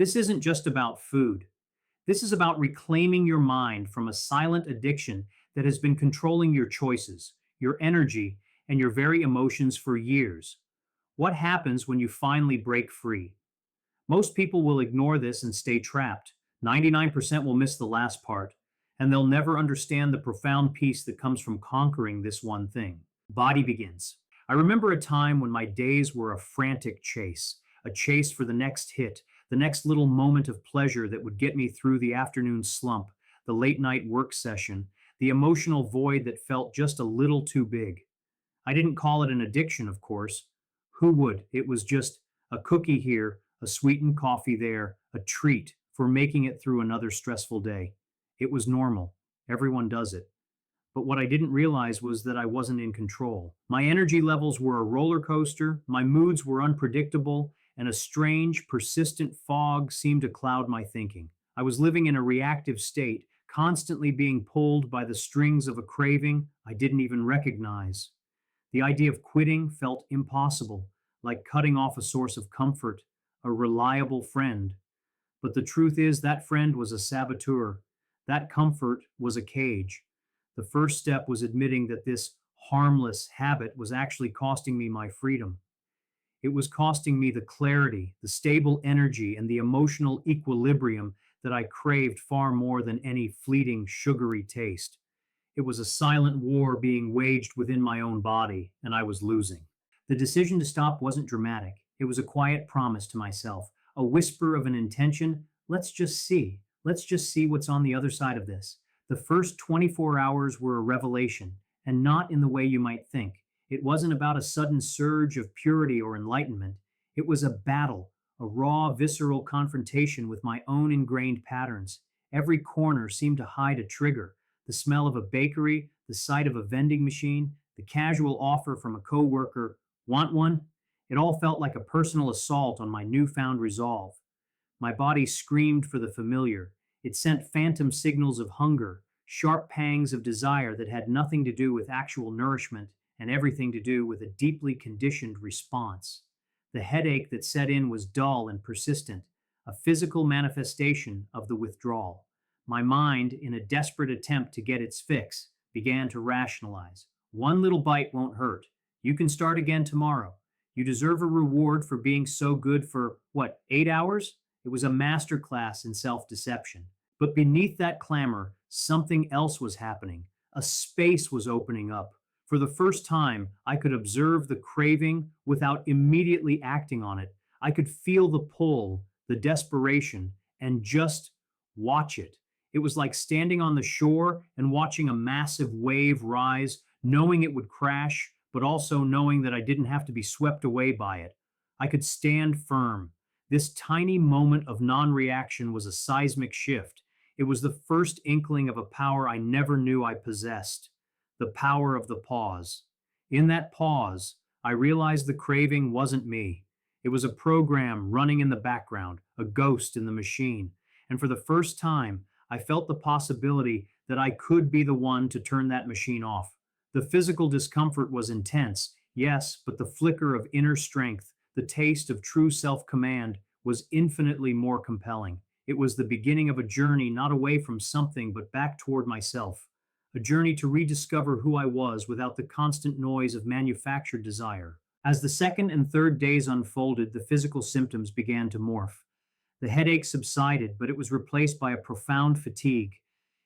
This isn't just about food. This is about reclaiming your mind from a silent addiction that has been controlling your choices, your energy, and your very emotions for years. What happens when you finally break free? Most people will ignore this and stay trapped. 99% will miss the last part, and they'll never understand the profound peace that comes from conquering this one thing. Body begins. I remember a time when my days were a frantic chase, a chase for the next hit, the next little moment of pleasure that would get me through the afternoon slump, the late night work session, the emotional void that felt just a little too big. I didn't call it an addiction, of course. Who would? It was just a cookie here, a sweetened coffee there, a treat for making it through another stressful day. It was normal. Everyone does it. But what I didn't realize was that I wasn't in control. My energy levels were a roller coaster, my moods were unpredictable, and a strange, persistent fog seemed to cloud my thinking. I was living in a reactive state, constantly being pulled by the strings of a craving I didn't even recognize. The idea of quitting felt impossible, like cutting off a source of comfort, a reliable friend. But the truth is, that friend was a saboteur. That comfort was a cage. The first step was admitting that this harmless habit was actually costing me my freedom. It was costing me the clarity, the stable energy, and the emotional equilibrium that I craved far more than any fleeting sugary taste. It was a silent war being waged within my own body, and I was losing. The decision to stop wasn't dramatic. It was a quiet promise to myself, a whisper of an intention. Let's just see. Let's just see what's on the other side of this. The first 24 hours were a revelation, and not in the way you might think. It wasn't about a sudden surge of purity or enlightenment. It was a battle, a raw, visceral confrontation with my own ingrained patterns. Every corner seemed to hide a trigger: the smell of a bakery, the sight of a vending machine, the casual offer from a coworker, "Want one?" It all felt like a personal assault on my newfound resolve. My body screamed for the familiar. It sent phantom signals of hunger, sharp pangs of desire that had nothing to do with actual nourishment and everything to do with a deeply conditioned response. The headache that set in was dull and persistent, a physical manifestation of the withdrawal. My mind, in a desperate attempt to get its fix, began to rationalize. One little bite won't hurt. You can start again tomorrow. You deserve a reward for being so good for, what, 8 hours? It was a masterclass in self deception. But beneath that clamor, something else was happening. A space was opening up. For the first time, I could observe the craving without immediately acting on it. I could feel the pull, the desperation, and just watch it. It was like standing on the shore and watching a massive wave rise, knowing it would crash, but also knowing that I didn't have to be swept away by it. I could stand firm. This tiny moment of non reaction was a seismic shift. It was the first inkling of a power I never knew I possessed: the power of the pause. In that pause, I realized the craving wasn't me. It was a program running in the background, a ghost in the machine. And for the first time, I felt the possibility that I could be the one to turn that machine off. The physical discomfort was intense, yes, but the flicker of inner strength, the taste of true self command, was infinitely more compelling. It was the beginning of a journey not away from something but back toward myself, a journey to rediscover who I was without the constant noise of manufactured desire. As the second and third days unfolded, the physical symptoms began to morph. The headache subsided, but it was replaced by a profound fatigue.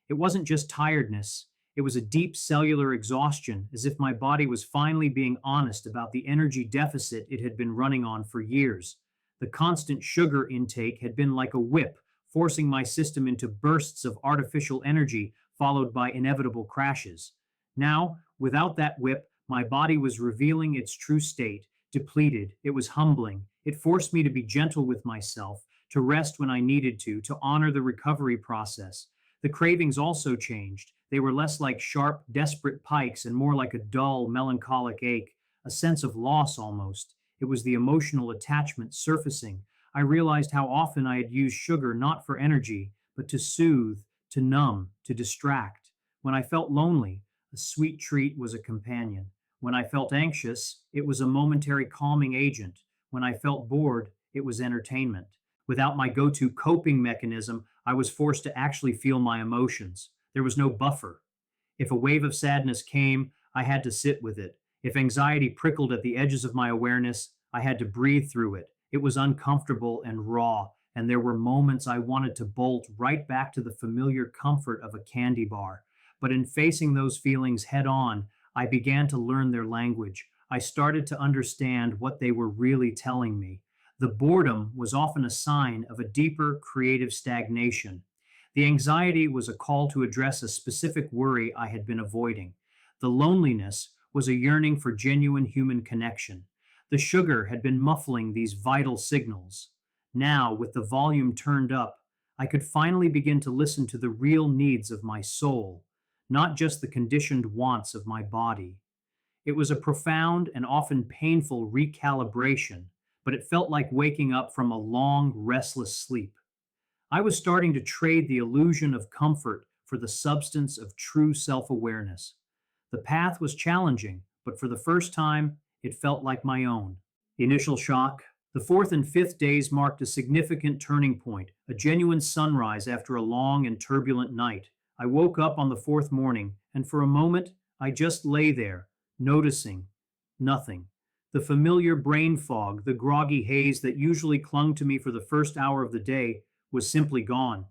It wasn't just tiredness, it was a deep cellular exhaustion, as if my body was finally being honest about the energy deficit it had been running on for years. The constant sugar intake had been like a whip, forcing my system into bursts of artificial energy followed by inevitable crashes. Now, without that whip, my body was revealing its true state, depleted. It was humbling. It forced me to be gentle with myself, to rest when I needed to honor the recovery process. The cravings also changed. They were less like sharp, desperate pikes and more like a dull, melancholic ache, a sense of loss almost. It was the emotional attachment surfacing. I realized how often I had used sugar not for energy, but to soothe, to numb, to distract. When I felt lonely, a sweet treat was a companion. When I felt anxious, it was a momentary calming agent. When I felt bored, it was entertainment. Without my go to coping mechanism, I was forced to actually feel my emotions. There was no buffer. If a wave of sadness came, I had to sit with it. If anxiety prickled at the edges of my awareness, I had to breathe through it. It was uncomfortable and raw, and there were moments I wanted to bolt right back to the familiar comfort of a candy bar. But in facing those feelings head on, I began to learn their language. I started to understand what they were really telling me. The boredom was often a sign of a deeper creative stagnation. The anxiety was a call to address a specific worry I had been avoiding. The loneliness was a yearning for genuine human connection. The sugar had been muffling these vital signals. Now, with the volume turned up, I could finally begin to listen to the real needs of my soul, not just the conditioned wants of my body. It was a profound and often painful recalibration, but it felt like waking up from a long, restless sleep. I was starting to trade the illusion of comfort for the substance of true self awareness. The path was challenging, but for the first time, it felt like my own. The initial shock. The fourth and fifth days marked a significant turning point, a genuine sunrise after a long and turbulent night. I woke up on the fourth morning, and for a moment, I just lay there, noticing nothing. The familiar brain fog, the groggy haze that usually clung to me for the first hour of the day, was simply gone.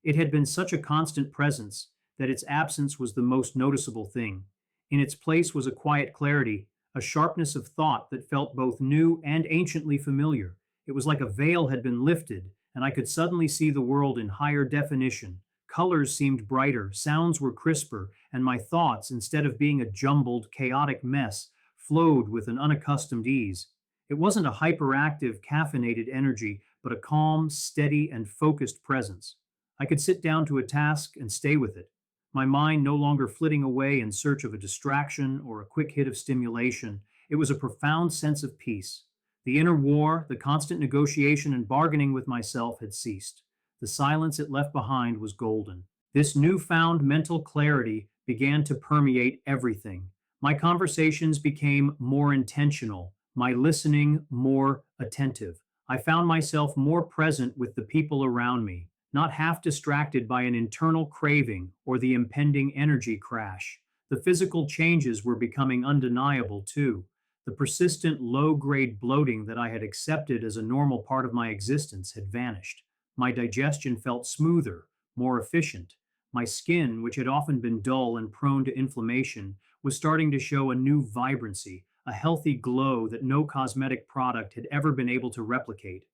It had been such a constant presence that its absence was the most noticeable thing. In its place was a quiet clarity, a sharpness of thought that felt both new and anciently familiar. It was like a veil had been lifted, and I could suddenly see the world in higher definition. Colors seemed brighter, sounds were crisper, and my thoughts, instead of being a jumbled, chaotic mess, flowed with an unaccustomed ease. It wasn't a hyperactive, caffeinated energy, but a calm, steady, and focused presence. I could sit down to a task and stay with it, my mind no longer flitting away in search of a distraction or a quick hit of stimulation. It was a profound sense of peace. The inner war, the constant negotiation and bargaining with myself had ceased. The silence it left behind was golden. This newfound mental clarity began to permeate everything. My conversations became more intentional, my listening more attentive. I found myself more present with the people around me, not half distracted by an internal craving or the impending energy crash. The physical changes were becoming undeniable, too. The persistent low grade bloating that I had accepted as a normal part of my existence had vanished. My digestion felt smoother, more efficient. My skin, which had often been dull and prone to inflammation, was starting to show a new vibrancy, a healthy glow that no cosmetic product had ever been able to replicate.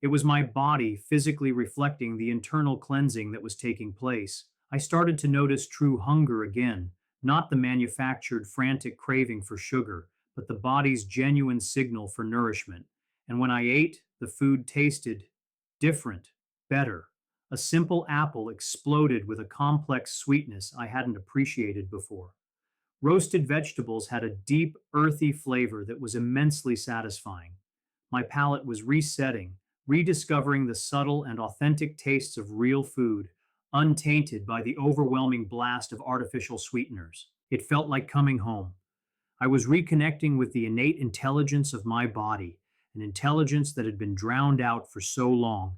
It was my body physically reflecting the internal cleansing that was taking place. I started to notice true hunger again, not the manufactured, frantic craving for sugar, but the body's genuine signal for nourishment. And when I ate, the food tasted different, better. A simple apple exploded with a complex sweetness I hadn't appreciated before. Roasted vegetables had a deep, earthy flavor that was immensely satisfying. My palate was resetting, rediscovering the subtle and authentic tastes of real food, untainted by the overwhelming blast of artificial sweeteners. It felt like coming home. I was reconnecting with the innate intelligence of my body, an intelligence that had been drowned out for so long.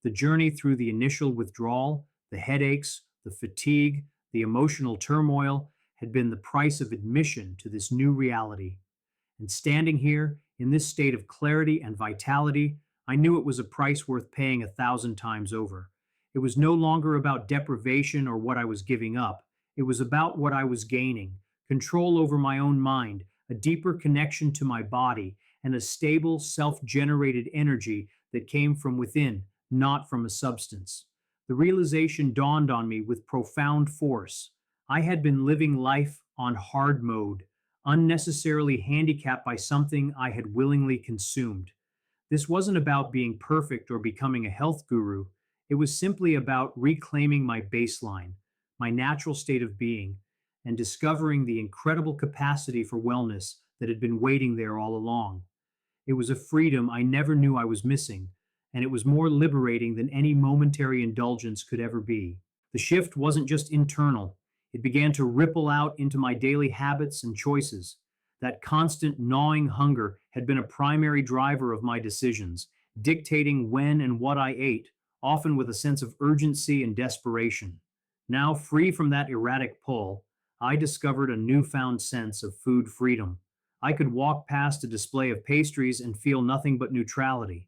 The journey through the initial withdrawal, the headaches, the fatigue, the emotional turmoil had been the price of admission to this new reality. And standing here, in this state of clarity and vitality, I knew it was a price worth paying 1,000 times over. It was no longer about deprivation or what I was giving up. It was about what I was gaining: control over my own mind, a deeper connection to my body, and a stable, self generated energy that came from within, not from a substance. The realization dawned on me with profound force. I had been living life on hard mode, unnecessarily handicapped by something I had willingly consumed. This wasn't about being perfect or becoming a health guru. It was simply about reclaiming my baseline, my natural state of being, and discovering the incredible capacity for wellness that had been waiting there all along. It was a freedom I never knew I was missing, and it was more liberating than any momentary indulgence could ever be. The shift wasn't just internal, it began to ripple out into my daily habits and choices. That constant gnawing hunger had been a primary driver of my decisions. dictating when and what I ate, often with a sense of urgency and desperation. Now, free from that erratic pull, I discovered a newfound sense of food freedom. I could walk past a display of pastries and feel nothing but neutrality.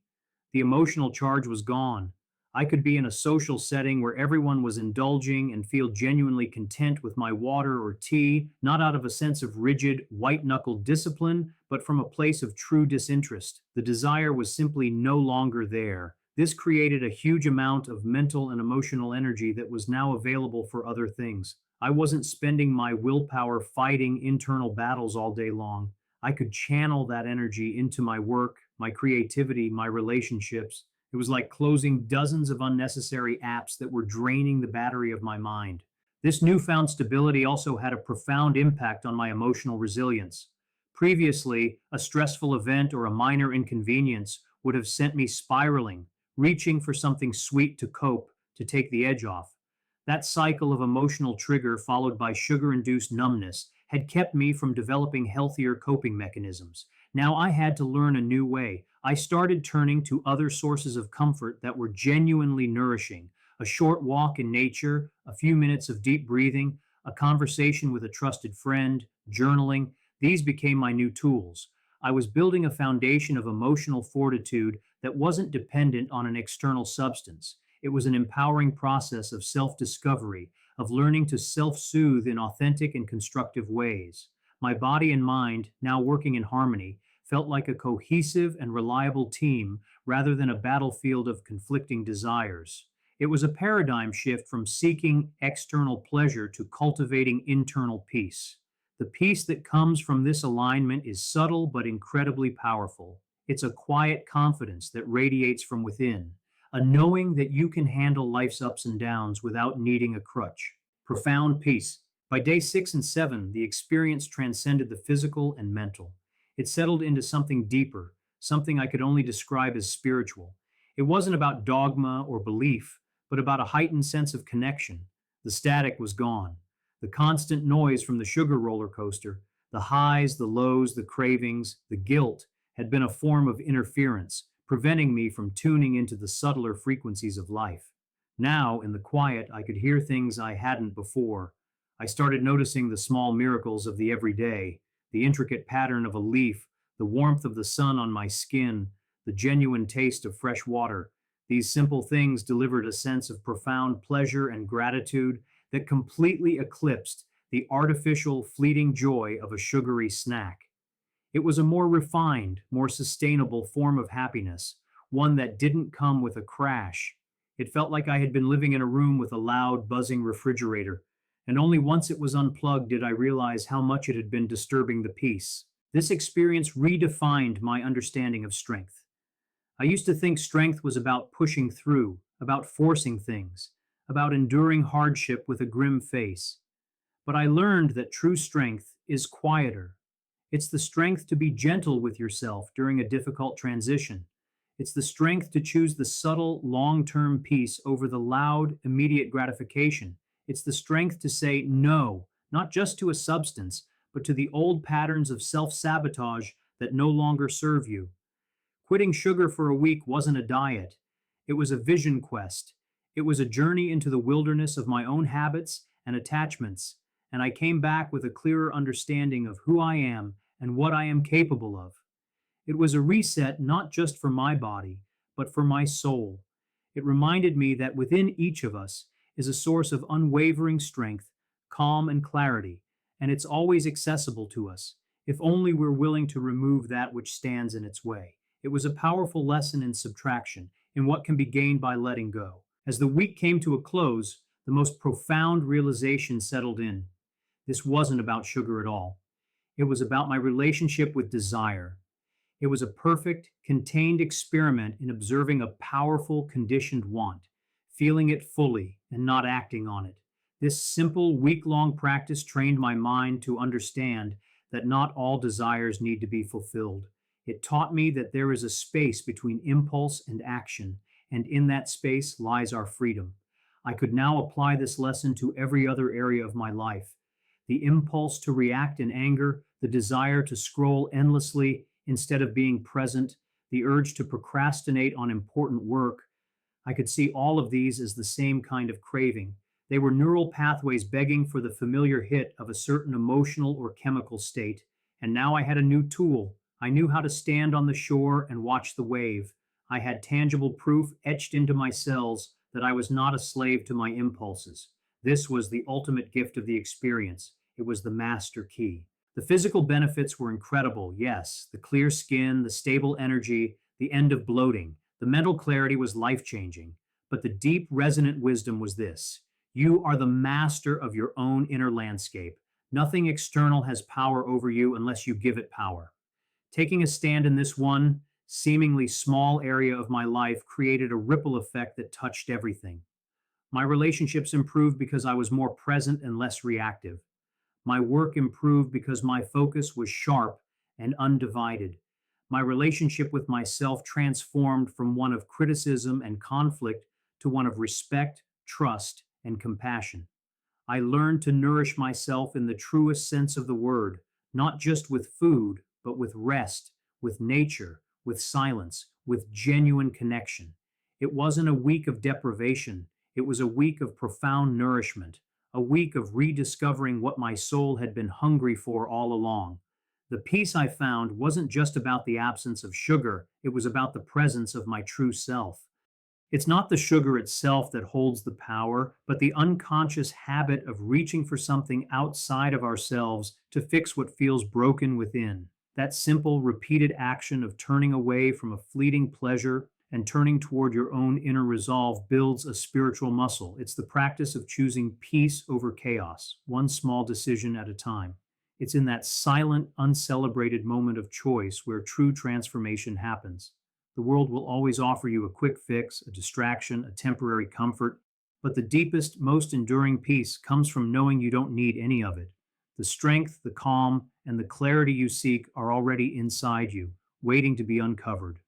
The emotional charge was gone. I could be in a social setting where everyone was indulging and feel genuinely content with my water or tea, not out of a sense of rigid, white knuckled discipline, but from a place of true disinterest. The desire was simply no longer there. This created a huge amount of mental and emotional energy that was now available for other things. I wasn't spending my willpower fighting internal battles all day long. I could channel that energy into my work, my creativity, my relationships. It was like closing dozens of unnecessary apps that were draining the battery of my mind. This newfound stability also had a profound impact on my emotional resilience. Previously, a stressful event or a minor inconvenience would have sent me spiraling, reaching for something sweet to cope, to take the edge off. That cycle of emotional trigger, followed by sugar induced numbness, had kept me from developing healthier coping mechanisms. Now I had to learn a new way. I started turning to other sources of comfort that were genuinely nourishing. A short walk in nature, a few minutes of deep breathing, a conversation with a trusted friend, journaling. These became my new tools. I was building a foundation of emotional fortitude that wasn't dependent on an external substance. It was an empowering process of self discovery, of learning to self soothe in authentic and constructive ways. My body and mind, now working in harmony, felt like a cohesive and reliable team rather than a battlefield of conflicting desires. It was a paradigm shift from seeking external pleasure to cultivating internal peace. The peace that comes from this alignment is subtle but incredibly powerful. It's a quiet confidence that radiates from within, a knowing that you can handle life's ups and downs without needing a crutch. Profound peace. By day 6 and 7, the experience transcended the physical and mental. It settled into something deeper, something I could only describe as spiritual. It wasn't about dogma or belief, but about a heightened sense of connection. The static was gone. The constant noise from the sugar roller coaster, the highs, the lows, the cravings, the guilt, had been a form of interference, preventing me from tuning into the subtler frequencies of life. Now, in the quiet, I could hear things I hadn't before. I started noticing the small miracles of the everyday, the intricate pattern of a leaf, the warmth of the sun on my skin, the genuine taste of fresh water. These simple things delivered a sense of profound pleasure and gratitude that completely eclipsed the artificial, fleeting joy of a sugary snack. It was a more refined, more sustainable form of happiness, one that didn't come with a crash. It felt like I had been living in a room with a loud, buzzing refrigerator, and only once it was unplugged did I realize how much it had been disturbing the peace. This experience redefined my understanding of strength. I used to think strength was about pushing through, about forcing things, about enduring hardship with a grim face. But I learned that true strength is quieter. It's the strength to be gentle with yourself during a difficult transition. It's the strength to choose the subtle, long term peace over the loud, immediate gratification. It's the strength to say no, not just to a substance, but to the old patterns of self sabotage that no longer serve you. Quitting sugar for a week wasn't a diet, it was a vision quest. It was a journey into the wilderness of my own habits and attachments, and I came back with a clearer understanding of who I am and what I am capable of. It was a reset not just for my body, but for my soul. It reminded me that within each of us is a source of unwavering strength, calm, and clarity, and it's always accessible to us, if only we're willing to remove that which stands in its way. It was a powerful lesson in subtraction, in what can be gained by letting go. As the week came to a close, the most profound realization settled in. This wasn't about sugar at all. It was about my relationship with desire. It was a perfect, contained experiment in observing a powerful, conditioned want, feeling it fully and not acting on it. This simple, week long practice trained my mind to understand that not all desires need to be fulfilled. It taught me that there is a space between impulse and action, and in that space lies our freedom. I could now apply this lesson to every other area of my life. The impulse to react in anger, the desire to scroll endlessly instead of being present, the urge to procrastinate on important work. I could see all of these as the same kind of craving. They were neural pathways begging for the familiar hit of a certain emotional or chemical state. And now I had a new tool. I knew how to stand on the shore and watch the wave. I had tangible proof etched into my cells that I was not a slave to my impulses. This was the ultimate gift of the experience. It was the master key. The physical benefits were incredible, yes. The clear skin, the stable energy, the end of bloating. The mental clarity was life changing. But the deep, resonant wisdom was this: you are the master of your own inner landscape. Nothing external has power over you unless you give it power. Taking a stand in this one, seemingly small area of my life created a ripple effect that touched everything. My relationships improved because I was more present and less reactive. My work improved because my focus was sharp and undivided. My relationship with myself transformed from one of criticism and conflict to one of respect, trust, and compassion. I learned to nourish myself in the truest sense of the word, not just with food, but with rest, with nature, with silence, with genuine connection. It wasn't a week of deprivation, it was a week of profound nourishment, a week of rediscovering what my soul had been hungry for all along. The peace I found wasn't just about the absence of sugar, it was about the presence of my true self. It's not the sugar itself that holds the power, but the unconscious habit of reaching for something outside of ourselves to fix what feels broken within. That simple, repeated action of turning away from a fleeting pleasure and turning toward your own inner resolve builds a spiritual muscle. It's the practice of choosing peace over chaos, one small decision at a time. It's in that silent, uncelebrated moment of choice where true transformation happens. The world will always offer you a quick fix, a distraction, a temporary comfort, but the deepest, most enduring peace comes from knowing you don't need any of it. The strength, the calm, and the clarity you seek are already inside you, waiting to be uncovered.